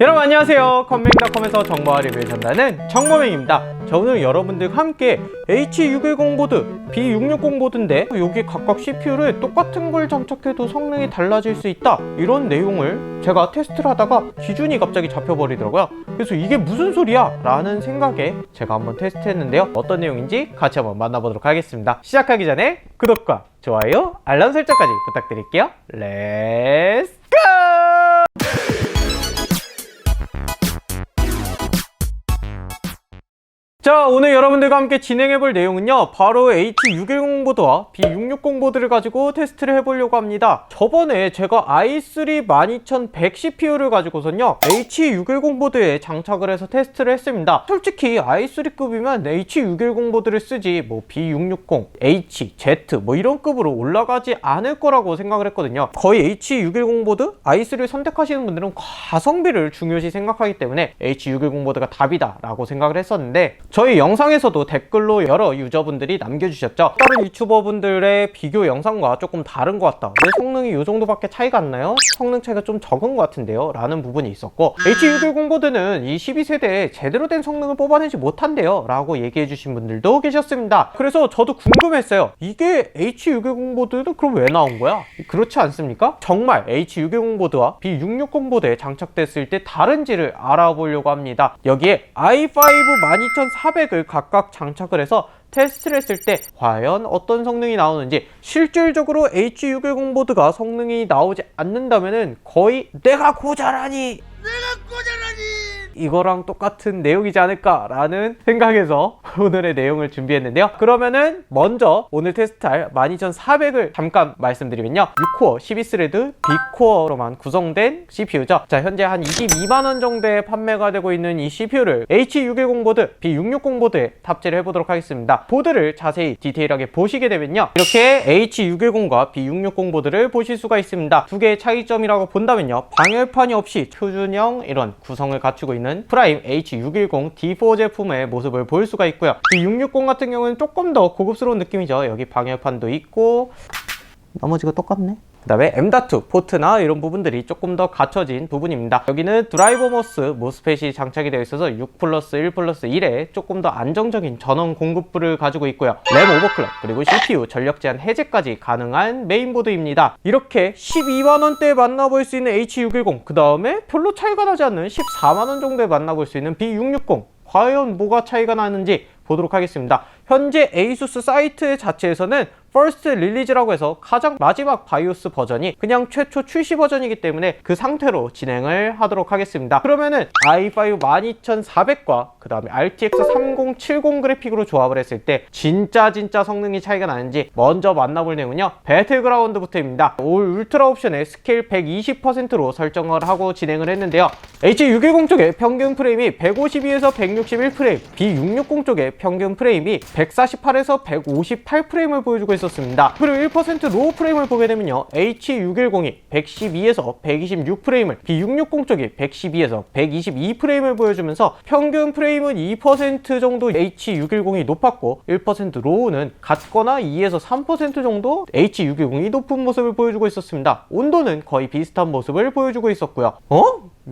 여러분 안녕하세요. 컴맹닷컴에서 정보와 리뷰를 전하는 정보맹입니다. 자, 오늘 여러분들과 함께 H610 보드, B660 보드인데 여기 각각 CPU를 똑같은 걸 장착해도 성능이 달라질 수 있다, 이런 내용을 제가 테스트를 하다가 기준이 갑자기 잡혀버리더라고요. 그래서 이게 무슨 소리야? 라는 생각에 제가 한번 테스트했는데요. 어떤 내용인지 같이 한번 만나보도록 하겠습니다. 시작하기 전에 구독과 좋아요, 알람 설정까지 부탁드릴게요. 렛츠 고! 자, 오늘 여러분들과 함께 진행해볼 내용은요, 바로 H610 보드와 B660 보드를 가지고 테스트를 해보려고 합니다. 저번에 제가 i3 12100 CPU를 가지고선요 H610 보드에 장착을 해서 테스트를 했습니다. 솔직히 i3급이면 H610 보드를 쓰지 뭐 B660, H, Z 뭐 이런 급으로 올라가지 않을 거라고 생각을 했거든요. 거의 H610 보드, i3를 선택하시는 분들은 가성비를 중요시 생각하기 때문에 H610 보드가 답이다 라고 생각을 했었는데, 저희 영상에서도 댓글로 여러 유저분들이 남겨주셨죠. 다른 유튜버분들의 비교 영상과 조금 다른 것 같다, 왜 성능이 이 정도밖에 차이가 안 나요? 성능 차이가 좀 적은 것 같은데요? 라는 부분이 있었고, H610 보드는 이 12세대에 제대로 된 성능을 뽑아내지 못한대요 라고 얘기해 주신 분들도 계셨습니다. 그래서 저도 궁금했어요. 이게 H610 보드는 그럼 왜 나온 거야? 그렇지 않습니까? 정말 H610 보드와 B660 보드에 장착됐을 때 다른지를 알아보려고 합니다. 여기에 i5 12400을 각각 장착을 해서 테스트를 했을 때 과연 어떤 성능이 나오는지, 실질적으로 H610 보드가 성능이 나오지 않는다면은 거의 내가 고자라니 이거랑 똑같은 내용이지 않을까라는 생각에서 오늘의 내용을 준비했는데요. 그러면은 먼저 오늘 테스트할 12400을 잠깐 말씀드리면요, 6코어 12스레드 B코어로만 구성된 CPU죠. 자, 현재 한 22만원 정도에 판매가 되고 있는 이 CPU를 H610 보드, B660 보드에 탑재를 해보도록 하겠습니다. 보드를 자세히 디테일하게 보시게 되면요, 이렇게 H610과 B660 보드를 보실 수가 있습니다. 두 개의 차이점이라고 본다면요, 방열판이 없이 표준형 이런 구성을 갖추고 있는 프라임 H610 D4 제품의 모습을 볼 수가 있고요. B660 같은 경우는 조금 더 고급스러운 느낌이죠. 여기 방열판도 있고 나머지가 똑같네. 그 다음에 M.2 포트나 이런 부분들이 조금 더 갖춰진 부분입니다. 여기는 드라이버 버스 모스펫이 장착이 되어 있어서 6+1+1에 조금 더 안정적인 전원 공급부를 가지고 있고요. 램 오버클럭, 그리고 CPU 전력 제한 해제까지 가능한 메인보드입니다. 이렇게 12만원대에 만나볼 수 있는 H610, 그 다음에 별로 차이가 나지 않는 14만원 정도에 만나볼 수 있는 B660, 과연 뭐가 차이가 나는지 보도록 하겠습니다. 현재 ASUS 사이트 자체에서는 퍼스트 릴리즈라고 해서 가장 마지막 바이오스 버전이 그냥 최초 출시 버전이기 때문에 그 상태로 진행을 하도록 하겠습니다. 그러면은 i5 12400과 그 다음에 RTX 3070 그래픽으로 조합을 했을 때 진짜 성능이 차이가 나는지 먼저 만나볼 내용은요, 배틀그라운드부터입니다. 올 울트라 옵션에 스케일 120%로 설정을 하고 진행을 했는데요, H610 쪽에 평균 프레임이 152에서 161프레임, B660 쪽에 평균 프레임이 148에서 158프레임을 보여주고 있었습니다. 그리고 1% 로우 프레임을 보게 되면요, H610이 112에서 126프레임을, B660 쪽이 112에서 122프레임을 보여주면서 평균 프레임은 2% 정도 H610이 높았고 1% 로우는 같거나 2에서 3% 정도 H610이 높은 모습을 보여주고 있었습니다. 온도는 거의 비슷한 모습을 보여주고 있었고요.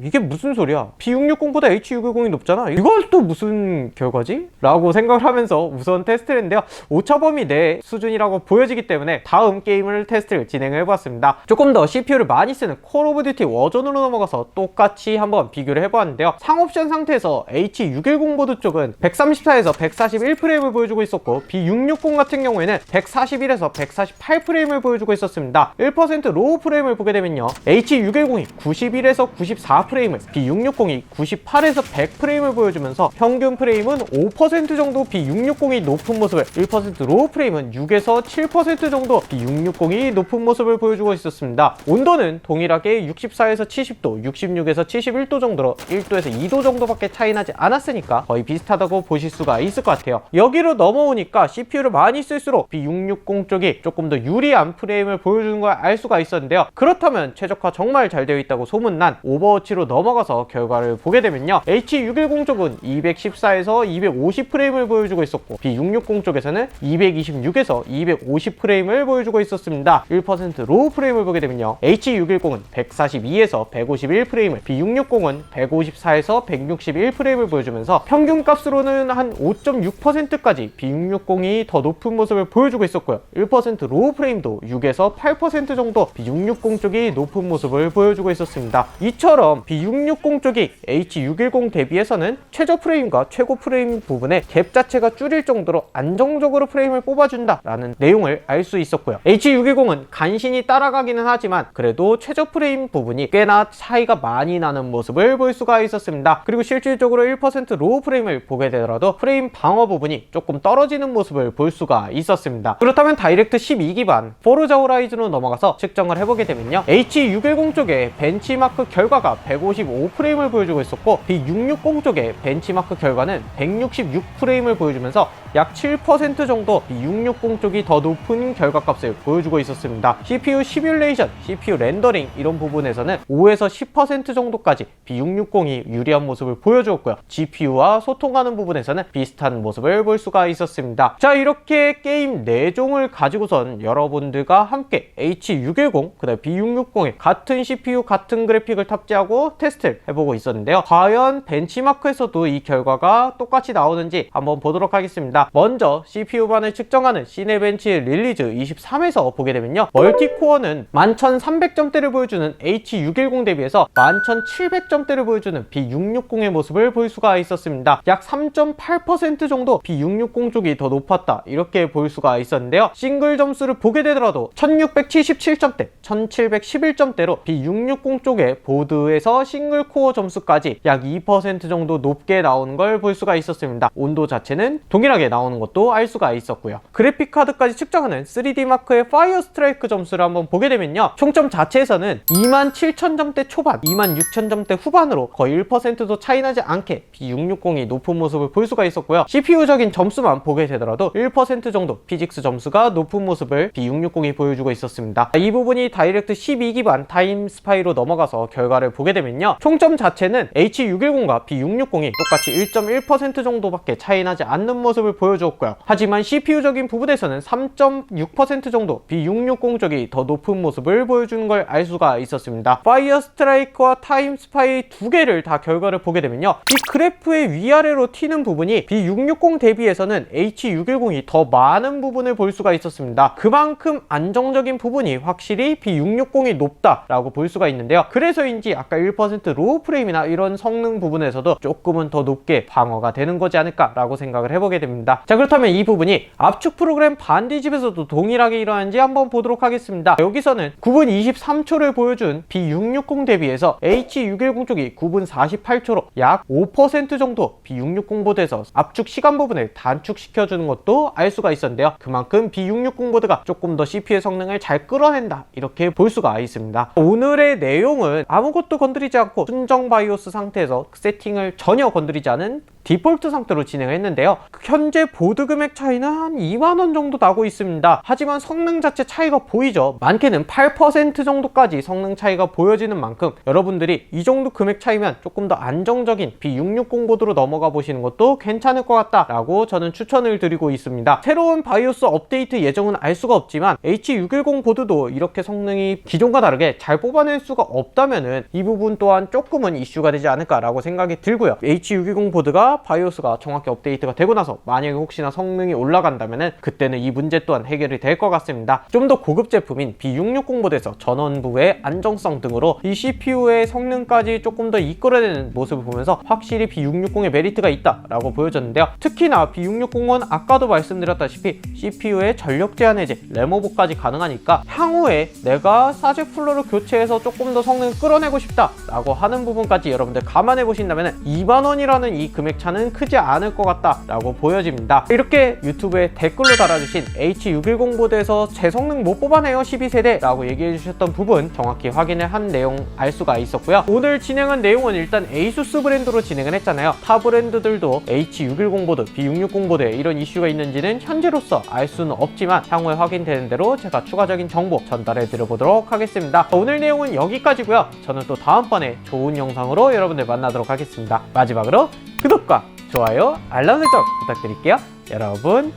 이게 무슨 소리야? B660보다 H610이 높잖아. 이걸 또 무슨 결과지? 라고 생각을 하면서 우선 테스트를 했는데요, 오차범위 내 수준이라고 보여지기 때문에 다음 게임을 테스트를 진행을 해보았습니다. 조금 더 CPU를 많이 쓰는 콜 오브 듀티 워존으로 넘어가서 똑같이 한번 비교를 해보았는데요, 상옵션 상태에서 H610 보드 쪽은 134에서 141프레임을 보여주고 있었고, B660 같은 경우에는 141에서 148프레임을 보여주고 있었습니다. 1% 로우 프레임을 보게 되면요, H610이 91에서 94프레임을, B660이 98에서 100프레임을 보여주면서 평균 프레임은 5% 정도 B660이 높은 모습을, 1% 로우 프레임은 6에서 7% 정도 B660이 높은 모습을 보여주고 있었습니다. 온도는 동일하게 64에서 70도, 66에서 71도 정도로 1도에서 2도 정도밖에 차이 나지 않았으니까 거의 비슷하다고 보실 수가 있을 것 같아요. 여기로 넘어오니까 CPU를 많이 쓸수록 B660 쪽이 조금 더 유리한 프레임을 보여주는 걸 알 수가 있었는데요, 그렇다면 최적화 정말 잘 되어 있다고 소문난 오버워치 수치로 넘어가서 결과를 보게 되면요, H610 쪽은 214에서 250 프레임을 보여주고 있었고 B660 쪽에서는 226에서 250 프레임을 보여주고 있었습니다. 1% 로우 프레임을 보게 되면요, H610은 142에서 151 프레임을, B660은 154에서 161 프레임을 보여주면서 평균 값으로는 한 5.6%까지 B660이 더 높은 모습을 보여주고 있었고요. 1% 로우 프레임도 6에서 8% 정도 B660 쪽이 높은 모습을 보여주고 있었습니다. 이처럼 B660 쪽이 H610 대비해서는 최저 프레임과 최고 프레임 부분의 갭 자체가 줄일 정도로 안정적으로 프레임을 뽑아준다 라는 내용을 알 수 있었고요. H610은 간신히 따라가기는 하지만 그래도 최저 프레임 부분이 꽤나 차이가 많이 나는 모습을 볼 수가 있었습니다. 그리고 실질적으로 1% 로우 프레임을 보게 되더라도 프레임 방어 부분이 조금 떨어지는 모습을 볼 수가 있었습니다. 그렇다면 다이렉트 12 기반 포르자 호라이즌으로 넘어가서 측정을 해보게 되면요, H610 쪽에 벤치마크 결과가 155 프레임을 보여주고 있었고 B660 쪽에 벤치마크 결과는 166 프레임을 보여주면서 약 7% 정도 B660 쪽이 더 높은 결과값을 보여주고 있었습니다. CPU 시뮬레이션, CPU 렌더링 이런 부분에서는 5에서 10% 정도까지 B660이 유리한 모습을 보여주었고요. GPU와 소통하는 부분에서는 비슷한 모습을 볼 수가 있었습니다. 자, 이렇게 게임 4종을 가지고선 여러분들과 함께 H610, 그 다음 B660에 같은 CPU, 같은 그래픽을 탑재하고 테스트를 해보고 있었는데요. 과연 벤치마크에서도 이 결과가 똑같이 나오는지 한번 보도록 하겠습니다. 먼저 CPU반을 측정하는 시네벤치 릴리즈 23에서 보게 되면요, 멀티코어는 11300점대를 보여주는 H610 대비해서 11700점대를 보여주는 B660의 모습을 볼 수가 있었습니다. 약 3.8% 정도 B660 쪽이 더 높았다 이렇게 볼 수가 있었는데요. 싱글 점수를 보게 되더라도 1677점대, 1711점대로 B660 쪽의 보드에서 싱글 코어 점수까지 약 2% 정도 높게 나오는 걸 볼 수가 있었습니다. 온도 자체는 동일하게 나오는 것도 알 수가 있었고요. 그래픽 카드까지 측정하는 3D 마크의 파이어 스트라이크 점수를 한번 보게 되면요, 총점 자체에서는 27000점대 초반, 26000점대 후반으로 거의 1%도 차이 나지 않게 B660이 높은 모습을 볼 수가 있었고요. CPU적인 점수만 보게 되더라도 1% 정도 피직스 점수가 높은 모습을 B660이 보여주고 있었습니다. 이 부분이 다이렉트 12 기반 타임 스파이로 넘어가서 결과를 보게 되면요, 총점 자체는 H610과 B660이 똑같이 1.1% 정도밖에 차이 나지 않는 모습을 보여주었고요. 하지만 CPU적인 부분에서는 3.6% 정도 B660 쪽이 더 높은 모습을 보여주는 걸 알 수가 있었습니다. 파이어 스트라이크와 타임 스파이 두 개를 다 결과를 보게 되면요, 이 그래프의 위아래로 튀는 부분이 B660 대비해서는 H610이 더 많은 부분을 볼 수가 있었습니다. 그만큼 안정적인 부분이 확실히 B660이 높다라고 볼 수가 있는데요. 그래서인지 아까 1% 로우 프레임이나 이런 성능 부분에서도 조금은 더 높게 방어가 되는 거지 않을까라고 생각을 해보게 됩니다. 자, 그렇다면 이 부분이 압축 프로그램 반디집에서도 동일하게 일어나는지 한번 보도록 하겠습니다. 여기서는 9분 23초를 보여준 B660 대비해서 H610 쪽이 9분 48초로 약 5% 정도 B660 보드에서 압축 시간 부분을 단축시켜주는 것도 알 수가 있었는데요. 그만큼 B660 보드가 조금 더 CPU의 성능을 잘 끌어낸다 이렇게 볼 수가 있습니다. 오늘의 내용은 아무것도 건드리지 않고 순정 바이오스 상태에서 세팅을 전혀 건드리지 않은 디폴트 상태로 진행을 했는데요. 현재 보드 금액 차이는 한 2만원 정도 나고 있습니다. 하지만 성능 자체 차이가 보이죠. 많게는 8% 정도까지 성능 차이가 보여지는 만큼 여러분들이 이 정도 금액 차이면 조금 더 안정적인 B660 보드로 넘어가 보시는 것도 괜찮을 것 같다라고 저는 추천을 드리고 있습니다. 새로운 바이오스 업데이트 예정은 알 수가 없지만 H610 보드도 이렇게 성능이 기존과 다르게 잘 뽑아낼 수가 없다면은 이 부분 또한 조금은 이슈가 되지 않을까라고 생각이 들고요. H610 보드가 바이오스가 정확히 업데이트가 되고 나서 만약에 혹시나 성능이 올라간다면은 그때는 이 문제 또한 해결이 될 것 같습니다. 좀 더 고급 제품인 B660 보드에서 전원부의 안정성 등으로 이 CPU의 성능까지 조금 더 이끌어내는 모습을 보면서 확실히 B660의 메리트가 있다라고 보여졌는데요. 특히나 B660은 아까도 말씀드렸다시피 CPU의 전력 제한 해제, 램오버까지 가능하니까 향후에 내가 사제 쿨러를 교체해서 조금 더 성능을 끌어내고 싶다라고 하는 부분까지 여러분들 감안해 보신다면 2만원이라는 이 금액 격차는 크지 않을 것 같다 라고 보여집니다. 이렇게 유튜브에 댓글로 달아주신 H610 보드에서 제 성능 못 뽑아내요 12세대 라고 얘기해 주셨던 부분 정확히 확인을 한 내용 알 수가 있었고요. 오늘 진행한 내용은 일단 ASUS 브랜드로 진행을 했잖아요. 타 브랜드들도 H610 보드, B660 보드에 이런 이슈가 있는지는 현재로서 알 수는 없지만 향후에 확인되는 대로 제가 추가적인 정보 전달해 드려보도록 하겠습니다. 오늘 내용은 여기까지고요. 저는 또 다음번에 좋은 영상으로 여러분들 만나도록 하겠습니다. 마지막으로 구독과 좋아요, 알람 설정 부탁드릴게요. 여러분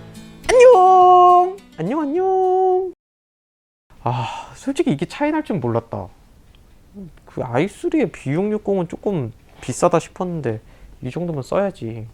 안녕! 안녕. 솔직히 이게 차이 날 줄 몰랐다. 그 i3의 B660은 조금 비싸다 싶었는데 이 정도면 써야지.